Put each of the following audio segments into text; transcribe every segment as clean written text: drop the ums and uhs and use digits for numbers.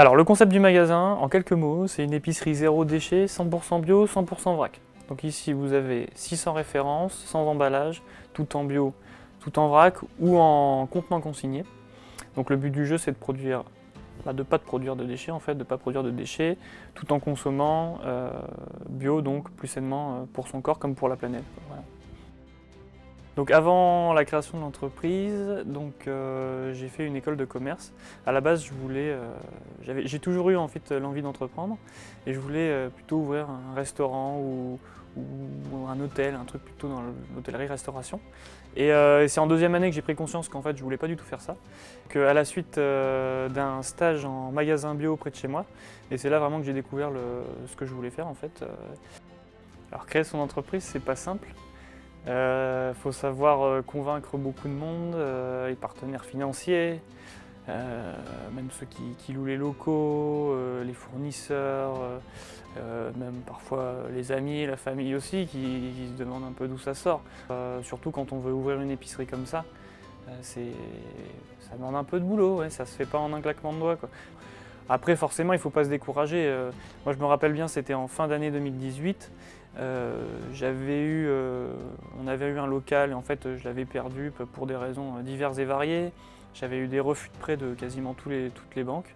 Alors le concept du magasin, en quelques mots, c'est une épicerie zéro déchet, 100% bio, 100% vrac. Donc ici vous avez 600 références, sans emballage, tout en bio, tout en vrac ou en contenant consigné. Donc le but du jeu c'est de produire, de ne pas produire de déchets en fait, de ne pas produire de déchets, tout en consommant bio, donc plus sainement pour son corps comme pour la planète. Voilà. Donc avant la création de l'entreprise, j'ai fait une école de commerce. À la base, j'ai toujours eu en fait l'envie d'entreprendre et je voulais plutôt ouvrir un restaurant ou un hôtel, un truc plutôt dans l'hôtellerie-restauration. Et c'est en deuxième année que j'ai pris conscience qu'en fait je voulais pas du tout faire ça. À la suite d'un stage en magasin bio près de chez moi, et c'est là vraiment que j'ai découvert ce que je voulais faire en fait. Alors créer son entreprise, c'est pas simple. Faut savoir convaincre beaucoup de monde, les partenaires financiers, même ceux qui louent les locaux, les fournisseurs, même parfois les amis, la famille aussi, qui se demandent un peu d'où ça sort. Surtout quand on veut ouvrir une épicerie comme ça, ça demande un peu de boulot, ouais, ça se fait pas en un claquement de doigts, quoi. Après forcément il ne faut pas se décourager. Moi je me rappelle bien, c'était en fin d'année 2018. On avait eu un local et en fait je l'avais perdu pour des raisons diverses et variées. J'avais eu des refus de prêt de quasiment toutes les banques.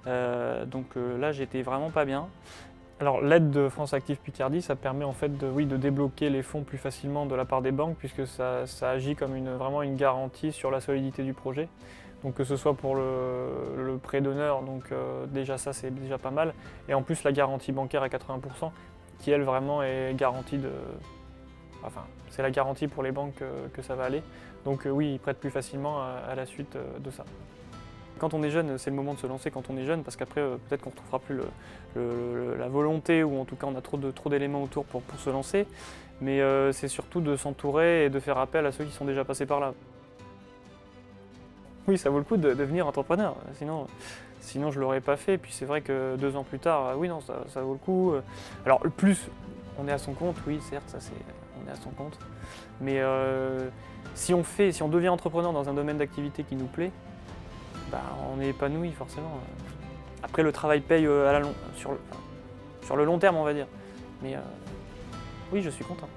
Là j'étais vraiment pas bien. Alors l'aide de France Active Picardie, ça permet en fait de débloquer les fonds plus facilement de la part des banques puisque ça agit comme vraiment une garantie sur la solidité du projet. Donc que ce soit pour le prêt d'honneur, déjà ça c'est déjà pas mal. Et en plus la garantie bancaire à 80%, qui elle vraiment est garantie Enfin, c'est la garantie pour les banques que ça va aller. Donc oui, ils prêtent plus facilement à la suite de ça. Quand on est jeune, c'est le moment de se lancer quand on est jeune, parce qu'après peut-être qu'on ne retrouvera plus la volonté, ou en tout cas on a trop d'éléments autour pour se lancer. Mais c'est surtout de s'entourer et de faire appel à ceux qui sont déjà passés par là. Oui, ça vaut le coup de devenir entrepreneur, sinon je ne l'aurais pas fait. Puis c'est vrai que 2 ans plus tard, oui, non, ça vaut le coup. Alors, le plus, on est à son compte, oui, certes, on est à son compte. Mais si on devient entrepreneur dans un domaine d'activité qui nous plaît, bah, on est épanoui forcément. Après, le travail paye sur le long terme, on va dire. Mais oui, je suis content.